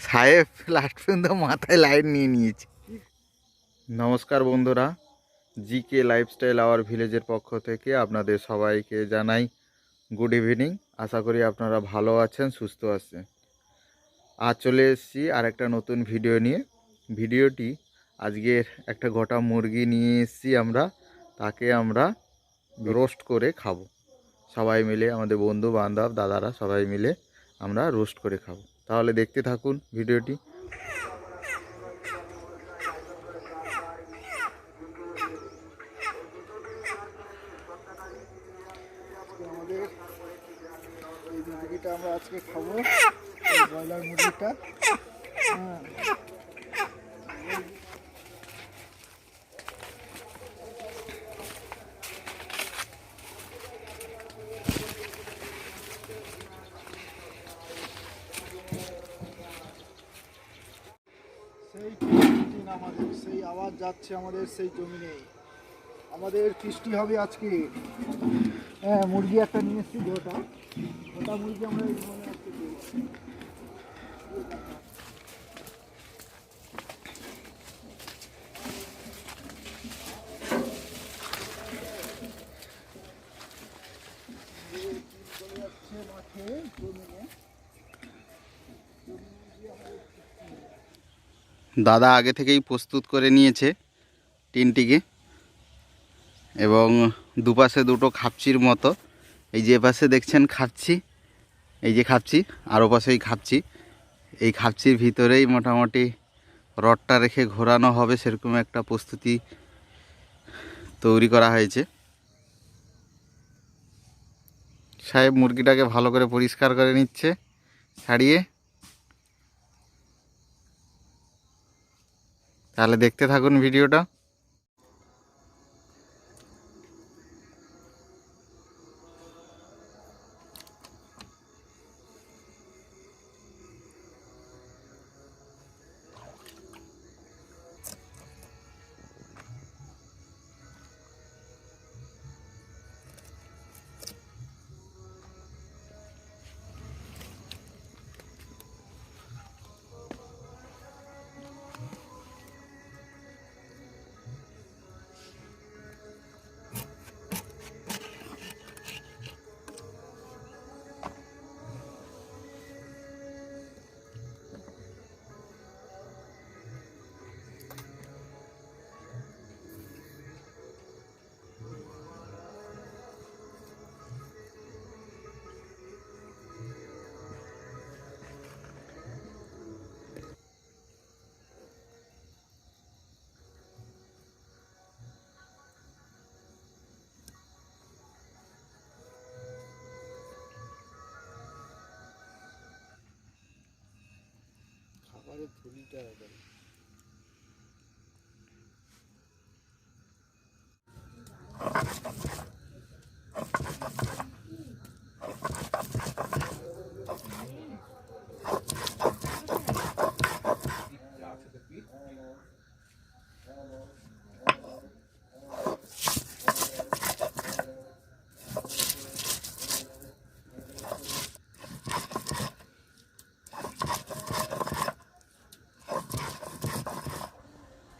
সাহেব লাস্ট পর্যন্ত মাথায় লাইট নিয়ে নিয়েছে। নমস্কার বন্ধুরা, জিকে লাইফস্টাইল আওয়ার ভিলেজের পক্ষ থেকে আপনাদের সবাইকে জানাই গুড ইভিনিং। আশা করি আপনারা ভালো আছেন, সুস্থ আছেন। আজ চলে এসেছি আর একটা নতুন ভিডিও নিয়ে। ভিডিওটি আজকের একটা গোটা মুরগি নিয়ে এসেছি আমরা, তাকে আমরা রোস্ট করে খাবো। সবাই মিলে, আমাদের বন্ধু বান্ধব দাদারা সবাই মিলে আমরা রোস্ট করে খাবো। তাহলে দেখতে থাকুন ভিডিওটি। আমাদের এই মুরগিটা আমরা আজকে খাবো, ব্রয়লার মুরগিটা। হ্যাঁ, সেই দিন আমাদের সেই আওয়াজ যাচ্ছে আমাদের সেই জমিনে। আমাদের কৃষ্টি হবে আজকে। হ্যাঁ, মুরগি একটা নিয়ে এসেছি, গোটা মুরগি আমরা এই মনে আজকে পেয়েছি। চলে যাচ্ছে মাঠে জমিনে। দাদা আগে থেকেই প্রস্তুত করে নিয়েছে টিনটিকে, এবং দুপাশে দুটো খাপচির মতো। এই যে পাশে দেখছেন খাপচি, এই যে খাপচি, আর ওপাশেই খাপচি। এই খাপচির ভিতরেই মোটামুটি রডটা রেখে ঘোরানো হবে, সেরকম একটা প্রস্তুতি তৈরি করা হয়েছে। সাহেব মুরগিটাকে ভালো করে পরিষ্কার করে নিচ্ছে ছাড়িয়ে। তাহলে দেখতে থাকুন ভিডিওটা। খাবারের থলিটা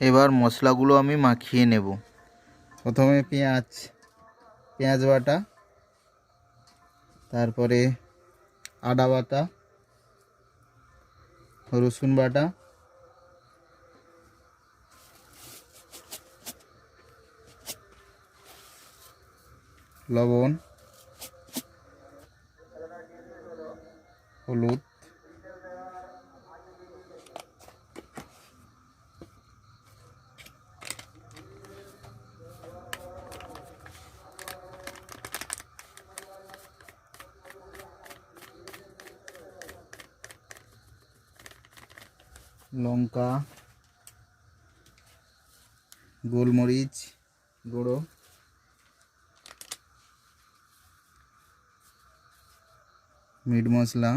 এবার মশলাগুলো আমি মাখিয়ে নেব। প্রথমে পেঁয়াজ বাটা, তারপরে আদা বাটা, রসুন বাটা, লবণ, হলুদ, লঙ্কা, গোলমরিচ গুঁড়ো, মিট মশলা,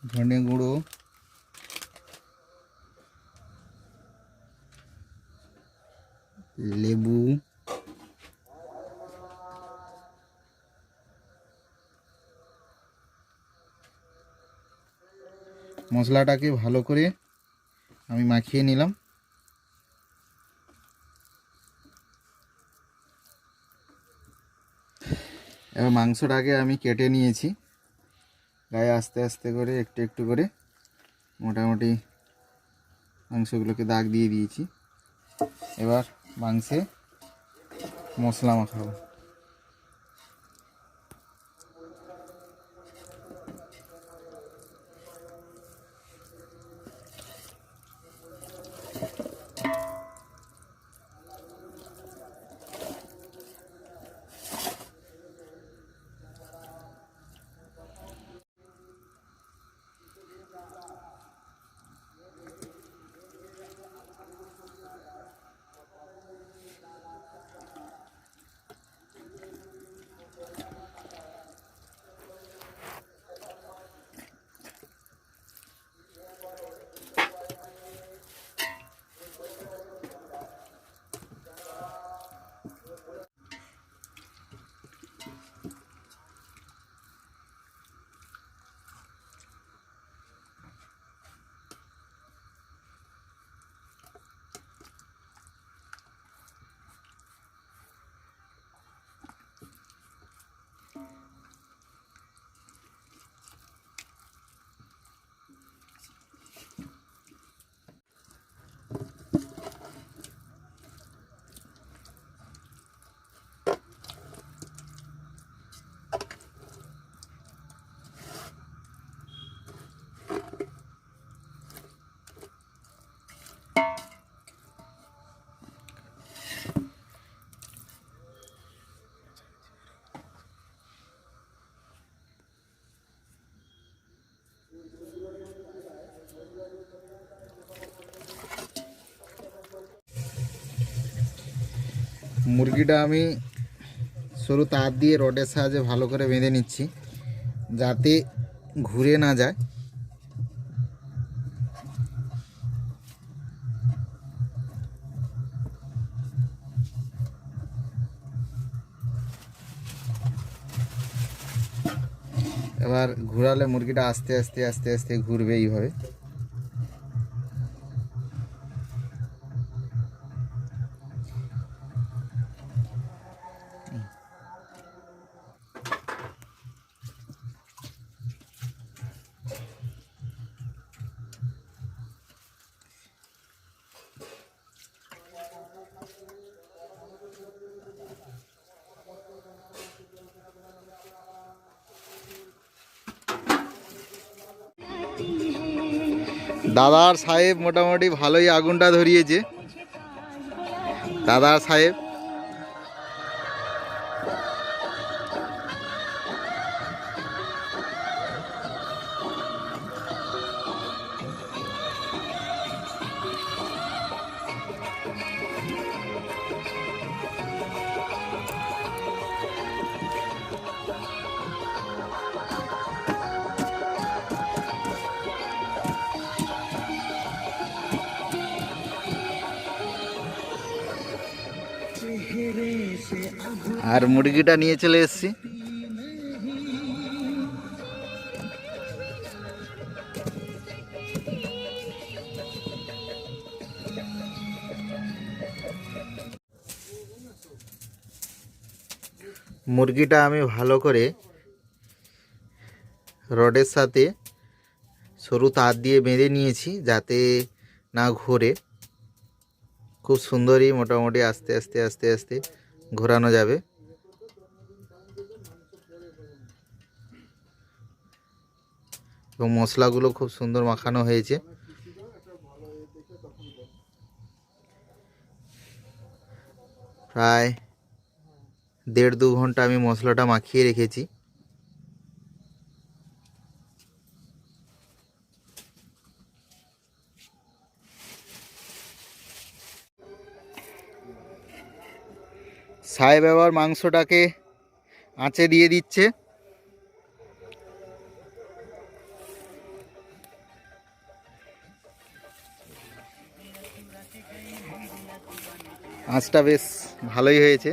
ধনে গুঁড়ো, লেবু, মশলাটাকে ভালো করে আমি মাখিয়ে নিলাম। এবার মাংসটাকে আমি কেটে নিয়েছি, গায়ে আস্তে আস্তে করে একটু একটু করে মোটামুটি মাংসগুলোকে দাগ দিয়ে দিয়েছি। এবার মাংসে মশলা মাখাবো। মুরগিটা আমি সরু তার দিয়ে রডের সাহায্যে ভালো করে বেঁধে নিচ্ছি, যাতে ঘুরে না যায়। এবার ঘোরালে মুরগিটা আস্তে আস্তে আস্তে আস্তে ঘুরবে এইভাবে। দাদার সাহেব মোটামুটি ভালোই আগুনটা ধরিয়েছে। দাদার সাহেব আর মুরগিটা নিয়ে চলে এসেছি। মুরগিটা আমি ভালো করে রডের সাথে সরু তার দিয়ে বেঁধে নিয়েছি, যাতে না ঘোরে। খুব সুন্দরই মোটামুটি আস্তে আস্তে আস্তে আস্তে ঘোরানো যাবে। এবং মশলাগুলো খুব সুন্দর মাখানো হয়েছে। প্রায় 1.5-2 ঘন্টা আমি মশলাটা মাখিয়ে রেখেছি। সাহেব এবার মাংসটাকে আঁচে দিয়ে দিচ্ছে। আঁচটা বেশ ভালোই হয়েছে।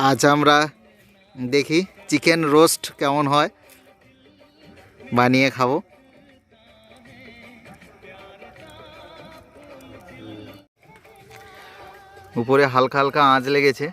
আজ আমরা দেখি চিকেন রোস্ট কেমন হয়, বানিয়ে খাবো। উপরে হালকা হালকা আঁচ লেগেছে।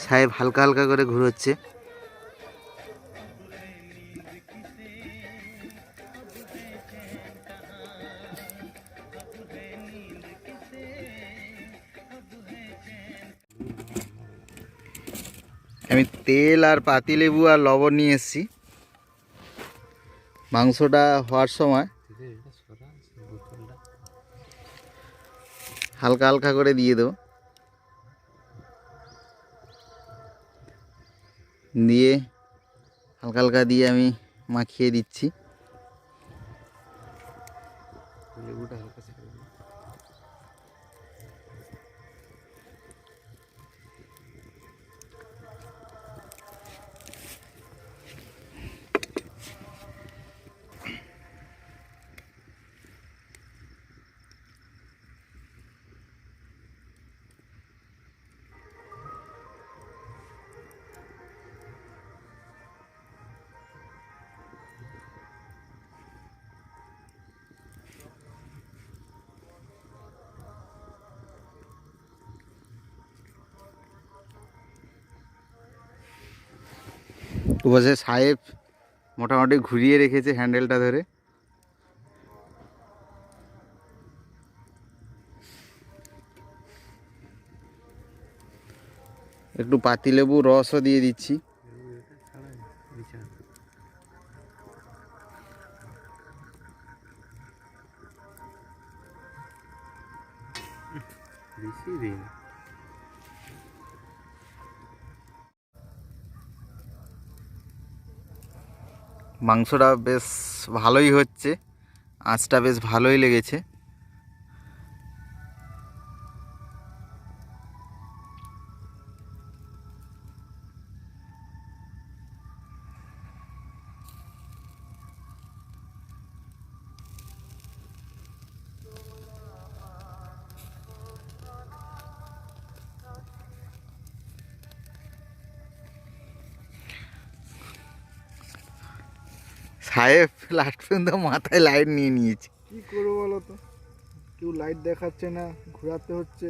সাহেব হালকা হালকা করে ঘুরোচ্ছে। আমি তেল আর পাতিলেবু আর লবণ নিয়ে এসেছি। মাংসটা হওয়ার সময় হালকা হালকা করে দিয়ে দেবো, দিয়ে হালকা হালকা দিয়ে আমি মাখিয়ে দিচ্ছি। বসে সাহেব মোটামুটি ঘুরিয়ে রেখেছে হ্যান্ডেলটা ধরে। একটু পাতিলেবু রসও দিয়ে দিচ্ছি। মাংসটা বেশ ভালোই হচ্ছে, আঁচটা বেশ ভালোই লেগেছে। সাহেব লাস্ট পর্যন্ত মাথায় লাইট নিয়ে নিয়েছে। কি করবো বলো তো, কেউ লাইট দেখাচ্ছে না, ঘোরাতে হচ্ছে।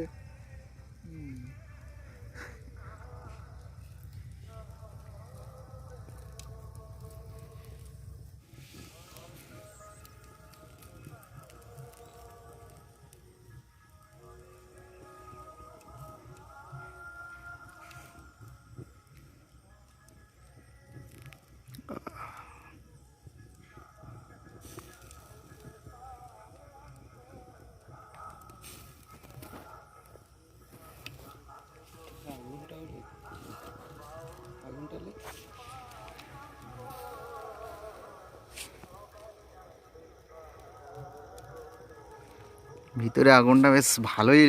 ভিতরে আগুনটা বেশ ভালোই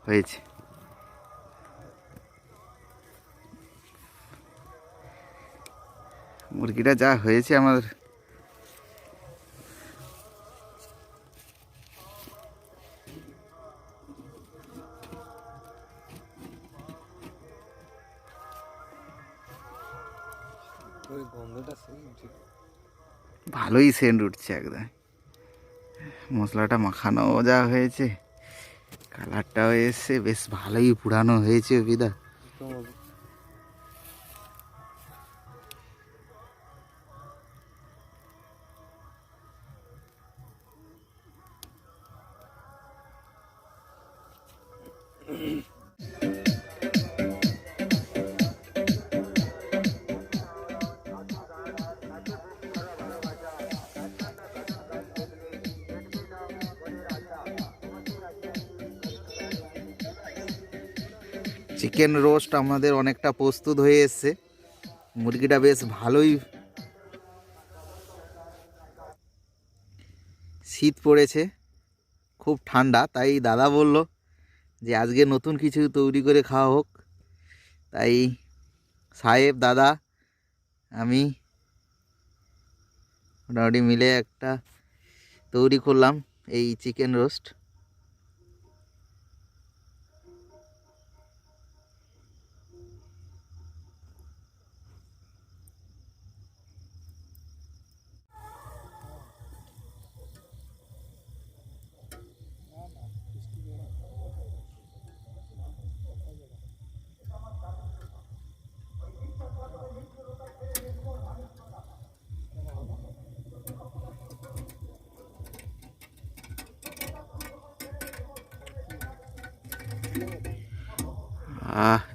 হয়েছে। মুরগিটা যা হয়েছে আমার, ভালোই সেন্ট উঠছে একদম। মশলাটা মাখানো যা হয়েছে, কালারটাও এসছে, বেশ ভালোই পুরানো হয়েছে বিদা। চিকেন রোস্ট আমাদের অনেকটা প্রস্তুত হয়ে এসছে। মুরগিটা বেশ ভালোই, শীত পড়েছে, খুব ঠান্ডা, তাই দাদা বলল যে আজকে নতুন কিছু তৈরি করে খাওয়া হোক। তাই সাহেব, দাদা, আমি মোটামুটি মিলে একটা তৈরি করলাম এই চিকেন রোস্ট।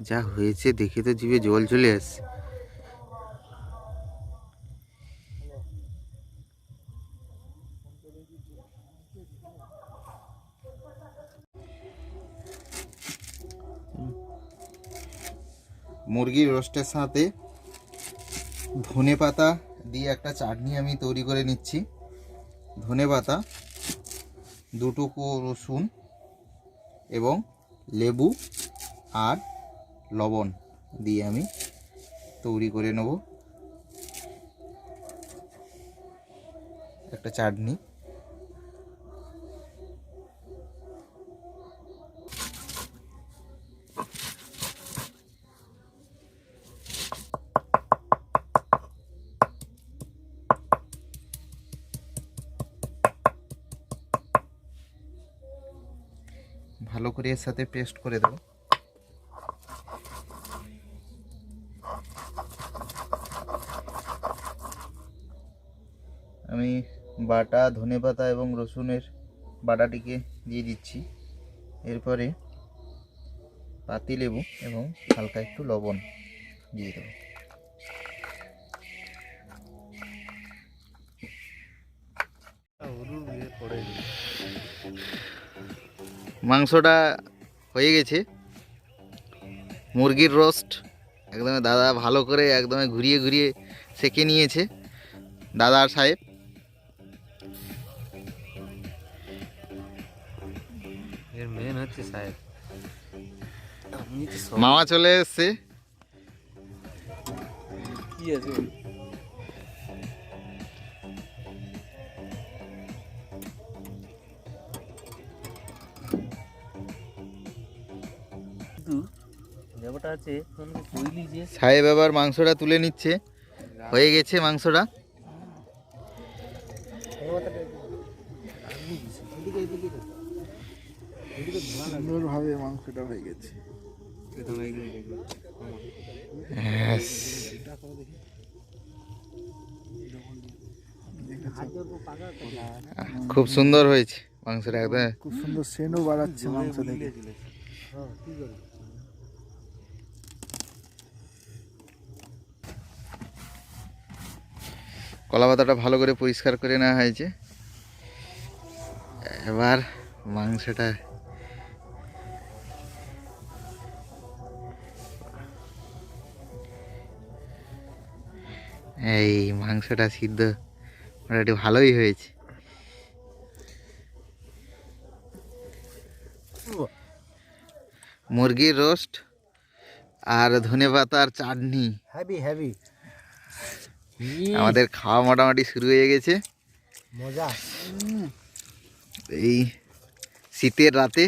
যা হয়েছে দেখে তো জিভে জল চলে আসছে। মুরগির রোস্টের সাথে ধনেপাতা দিয়ে একটা চাটনি আমি তৈরি করে নিচ্ছি। ধনেপাতা, 2 টুকরো রসুন এবং লেবু আর লবণ দিয়ে আমি তৈরি করে নেব একটা চাটনি। ভালো করে এর সাথে পেস্ট করে দেবো। আমি বাটা ধনেপাতা এবং রসুনের বাটাটিকে দিয়ে দিচ্ছি। এরপরে পাতিলেবু এবং হালকা একটু লবণ দিয়ে দেবো। মাংসটা হয়ে গেছে, মুরগির রোস্ট একদম দাদা ভালো করে একদম ঘুরিয়ে ঘুরিয়ে সেঁকে নিয়েছে দাদা আর সাহেব। এর মেন হচ্ছে সাহেব, মামা চলে এসছে। কি আছে ব্যাপারটা আছে তোমাকে কইলি যে সাহেব আবার মাংসটা তুলে নিচ্ছে, হয়ে গেছে মাংসটা। সুন্দরভাবে মাংসটা হয়ে গেছে। খুব সুন্দর হয়েছে মাংসটা, একদম খুব সুন্দর সেন্টও বাড়াচ্ছে মাংস থেকে। কলা পাতাটা ভালো করে পরিষ্কার করে নেওয়া হয়েছে। এবার মাংসটা এই মাংসটা সিদ্ধ মোটামুটি ভালোই হয়েছে। মুরগির রোস্ট আর ধনেপাতার চাটনি, হেভি হেভি আমাদের খাওয়া মোটামুটি শুরু হয়ে গেছে। মজা। এই শীতের রাতে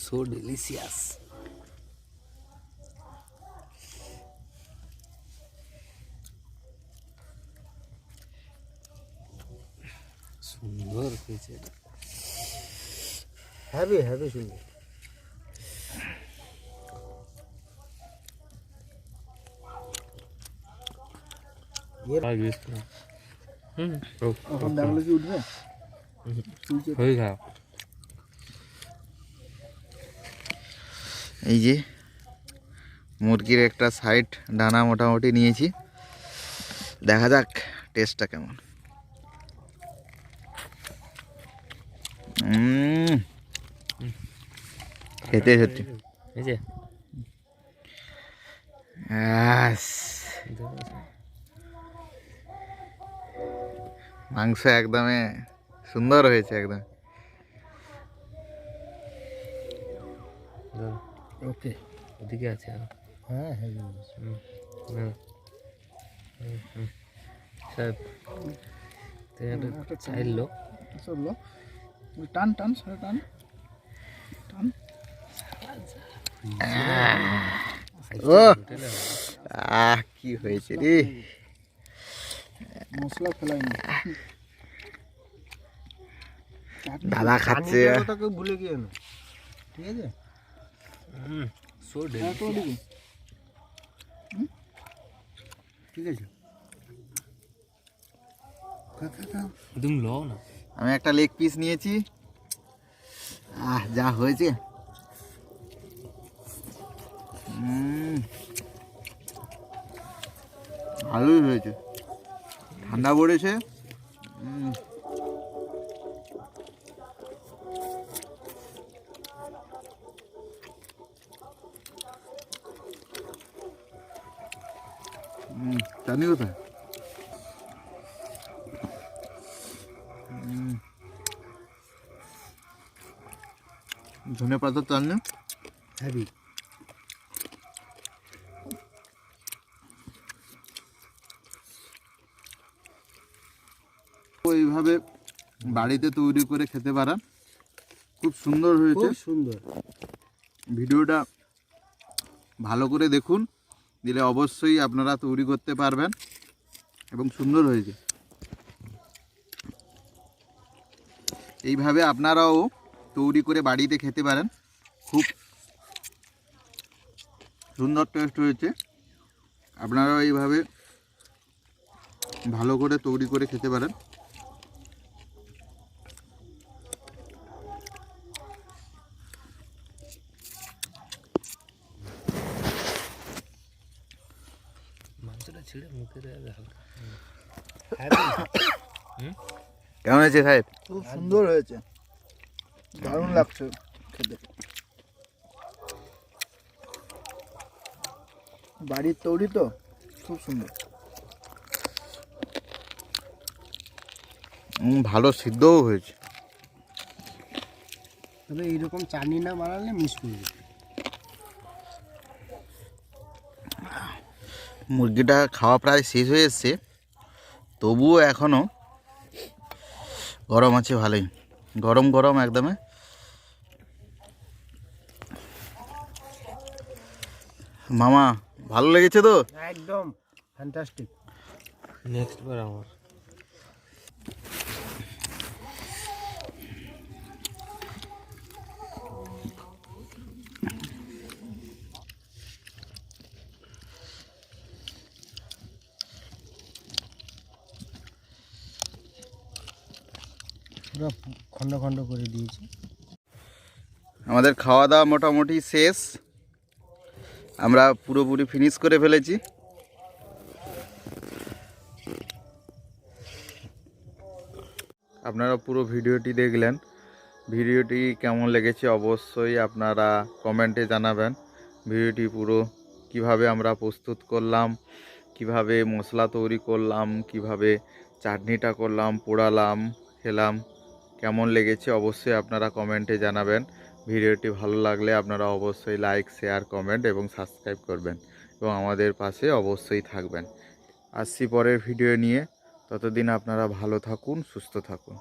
so delicious. সুন্দর হয়েছে এটা, হেভি হেভি সুন্দর। এখন দেখলে কি উঠবে? হয়ে গেল। এই যে মুরগির একটা সাইড ডানা মোটামুটি নিয়েছি, দেখা যাক টেস্টটা কেমন। খেতে সত্যি এই যে মাংস একদমই সুন্দর হয়েছে একদম। ওকে ওদিকে আছে আরো। হ্যাঁ হ্যাঁ সাহেব চাইলো চললো, টান টান সারা টান টান। ও কি হয়েছে রে, মশলা ফেলাই না। দাদা খাচ্ছে। ওটাকে ভুলে গিয়ে না, ঠিক আছে। সো হ্যাঁ, তো ওদিকে। ঠিক আছে, তুমি লো না। আমি একটা লেগ পিস নিয়েছি। যা হয়েছে, ভালোই হয়েছে, ঠান্ডা পড়েছে। চাটনি কোথায়? ধনে পাতার চাটনি হ্যাভি। এইভাবে বাড়িতে তৈরি করে খেতে পারেন, খুব সুন্দর হয়েছে। সুন্দর। ভিডিওটা ভালো করে দেখুন, দিলে অবশ্যই আপনারা তৈরি করতে পারবেন এবং সুন্দর হয়েছে। এইভাবে আপনারাও তৈরি করে বাড়িতে খেতে পারেন, খুব সুন্দর টেস্ট হয়েছে। আপনারাও এইভাবে ভালো করে তৈরি করে খেতে পারেন। মাংসটা ছিঁড়ে মুখে দেবে হালকা। কেমন হয়েছে সাহেব? খুব সুন্দর হয়েছে, দারুণ লাগছে খেতে। বাড়ির তৈরি তো, খুব সুন্দর। ভালো সিদ্ধও হয়েছে। তবে এইরকম চাটনি না বানালে মিস করে যেত। মুরগিটা খাওয়া প্রায় শেষ হয়ে এসছে, তবুও এখনও গরম আছে ভালোই, গরম গরম একদমই। মামা ভালো লেগেছে তো? একদম ফ্যান্টাস্টিক। নেক্সট বার আমার পুরো খন্ড খন্ড করে দিয়েছি। আমাদের খাওয়া দাওয়া মোটামুটি শেষ, আমরা পুরোপুরি ফিনিশ করে ফেলেছি। আপনারা পুরো ভিডিওটি দেখলেন, ভিডিওটি কেমন লেগেছে অবশ্যই আপনারা কমেন্টে জানাবেন। ভিডিওটি পুরো কিভাবে আমরা প্রস্তুত করলাম, কিভাবে মশলা তৈরি করলাম, কিভাবে চাটনিটা করলাম, পোড়ালাম, খেলাম, কেমন লেগেছে অবশ্যই আপনারা কমেন্টে জানাবেন। ভিডিওটি ভালো লাগলে আপনারা অবশ্যই লাইক, শেয়ার, কমেন্ট এবং সাবস্ক্রাইব করবেন এবং আমাদের পাশে অবশ্যই থাকবেন। আসছি পরের ভিডিও নিয়ে, ততদিন আপনারা ভালো থাকুন, সুস্থ থাকুন।